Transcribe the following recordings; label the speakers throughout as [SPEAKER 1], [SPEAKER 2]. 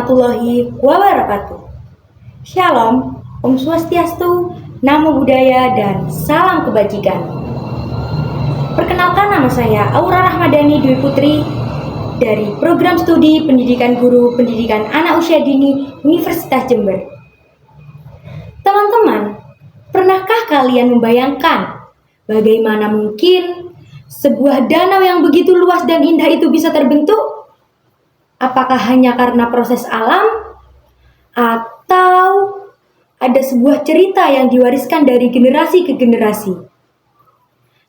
[SPEAKER 1] warahmatullahi wabarakatuh. Shalom, Om Swastiastu, Namo Buddhaya, dan salam kebajikan. Perkenalkan, nama saya Aura Rahmadani Dwi Putri dari Program Studi Pendidikan Guru Pendidikan Anak Usia Dini Universitas Jember. Teman-teman, pernahkah kalian membayangkan bagaimana mungkin sebuah danau yang begitu luas dan indah itu bisa terbentuk? Apakah hanya karena proses alam? Atau ada sebuah cerita yang diwariskan dari generasi ke generasi?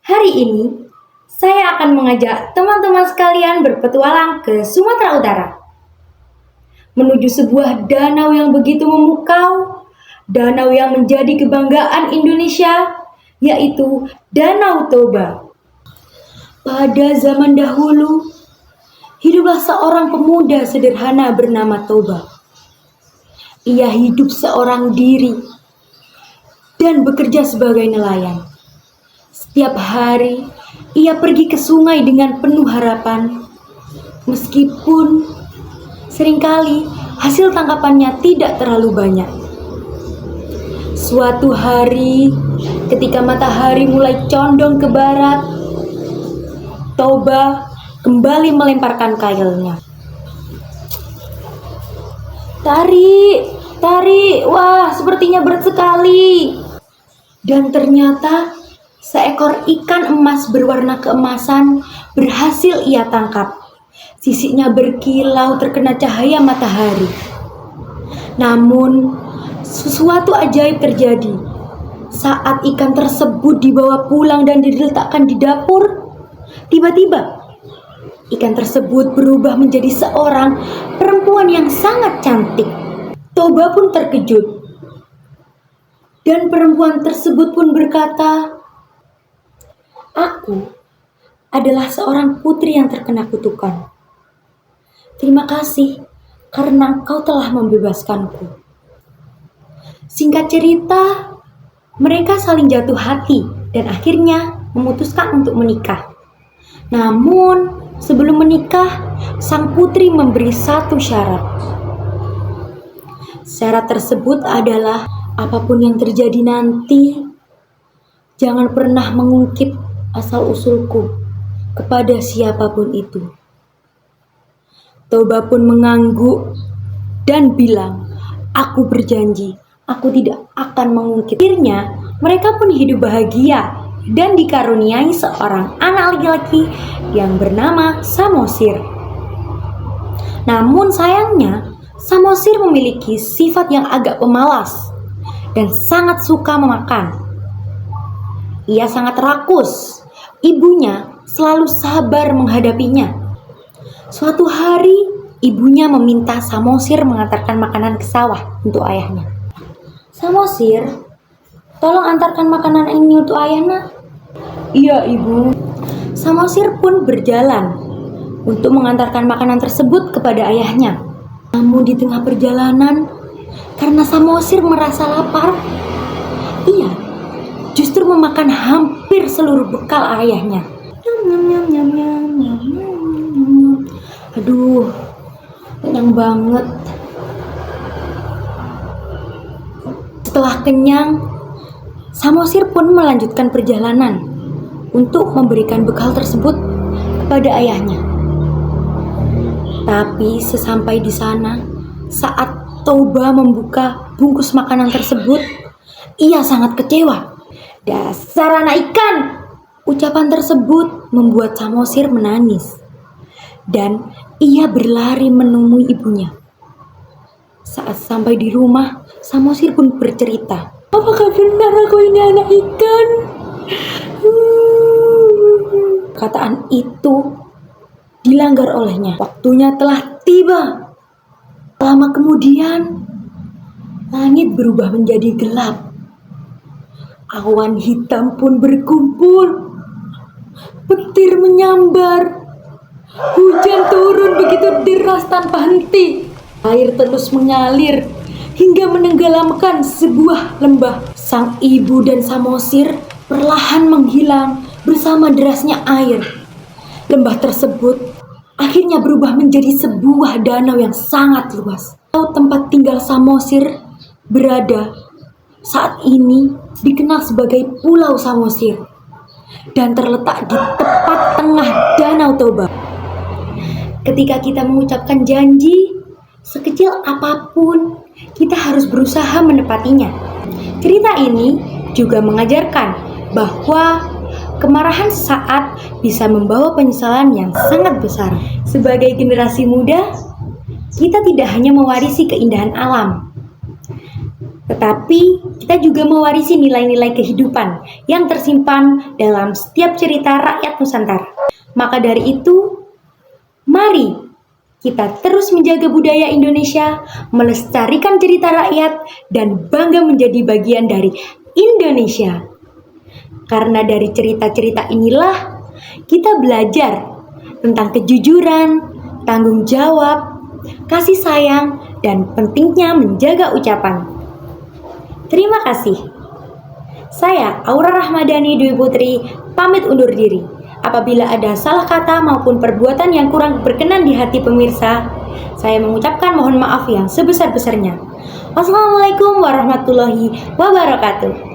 [SPEAKER 1] Hari ini, saya akan mengajak teman-teman sekalian berpetualang ke Sumatera Utara, menuju sebuah danau yang begitu memukau, danau yang menjadi kebanggaan Indonesia, yaitu Danau Toba. Pada zaman dahulu, hiduplah seorang pemuda sederhana bernama Toba. Ia hidup seorang diri dan bekerja sebagai nelayan. Setiap hari, ia pergi ke sungai dengan penuh harapan. Meskipun seringkali hasil tangkapannya tidak terlalu banyak. Suatu hari, ketika matahari mulai condong ke barat, Toba kembali melemparkan kailnya. Tarik, wah sepertinya berat sekali. Dan ternyata seekor ikan emas berwarna keemasan berhasil ia tangkap. Sisiknya berkilau terkena cahaya matahari. Namun, sesuatu ajaib terjadi. Saat ikan tersebut dibawa pulang dan diletakkan di dapur, tiba-tiba ikan tersebut berubah menjadi seorang perempuan yang sangat cantik. Toba pun terkejut. Dan perempuan tersebut pun berkata, "Aku adalah seorang putri yang terkena kutukan. Terima kasih karena engkau telah membebaskanku." Singkat cerita, mereka saling jatuh hati dan akhirnya memutuskan untuk menikah. Namun, sebelum menikah, sang putri memberi satu syarat. Syarat tersebut adalah apapun yang terjadi nanti, jangan pernah mengungkit asal-usulku kepada siapapun itu. Toba pun mengangguk dan bilang, "Aku berjanji, aku tidak akan mengungkit." Akhirnya, mereka pun hidup bahagia dan dikaruniai seorang anak laki-laki yang bernama Samosir. Namun sayangnya, Samosir memiliki sifat yang agak pemalas dan sangat suka memakan. Ia sangat rakus. Ibunya selalu sabar menghadapinya. Suatu hari, ibunya meminta Samosir mengantarkan makanan ke sawah untuk ayahnya. "Samosir, tolong antarkan makanan ini untuk ayah, nak." "Iya, ibu." Samosir pun berjalan untuk mengantarkan makanan tersebut kepada ayahnya. Namun di tengah perjalanan, karena Samosir merasa lapar, ia justru memakan hampir seluruh bekal ayahnya. Aduh, kenyang banget. Setelah kenyang, Samosir pun melanjutkan perjalanan untuk memberikan bekal tersebut kepada ayahnya. Tapi sesampai di sana, saat Toba membuka bungkus makanan tersebut, ia sangat kecewa. "Dasar anak ikan!" Ucapan tersebut membuat Samosir menangis. Dan ia berlari menemui ibunya. Saat sampai di rumah, Samosir pun bercerita, "Apakah benar aku ini anak ikan?" Perkataan itu dilanggar olehnya. Waktunya telah tiba. Lama kemudian, langit berubah menjadi gelap. Awan hitam pun berkumpul. Petir menyambar. Hujan turun begitu deras tanpa henti. Air terus mengalir hingga menenggelamkan sebuah lembah. Sang ibu dan Samosir perlahan menghilang bersama derasnya air. Lembah tersebut akhirnya berubah menjadi sebuah danau yang sangat luas. Tempat tinggal Samosir berada saat ini dikenal sebagai Pulau Samosir dan terletak di tepat tengah Danau Toba. Ketika kita mengucapkan janji, sekecil apapun, kita harus berusaha menepatinya. Cerita ini juga mengajarkan bahwa kemarahan sesaat bisa membawa penyesalan yang sangat besar. Sebagai generasi muda, kita tidak hanya mewarisi keindahan alam, tetapi kita juga mewarisi nilai-nilai kehidupan yang tersimpan dalam setiap cerita rakyat Nusantara. Maka dari itu, mari kita terus menjaga budaya Indonesia, melestarikan cerita rakyat, dan bangga menjadi bagian dari Indonesia. Karena dari cerita-cerita inilah kita belajar tentang kejujuran, tanggung jawab, kasih sayang, dan pentingnya menjaga ucapan. Terima kasih. Saya Aura Rahmadani Dwi Putri pamit undur diri. Apabila ada salah kata maupun perbuatan yang kurang berkenan di hati pemirsa, saya mengucapkan mohon maaf yang sebesar-besarnya. Wassalamualaikum warahmatullahi wabarakatuh.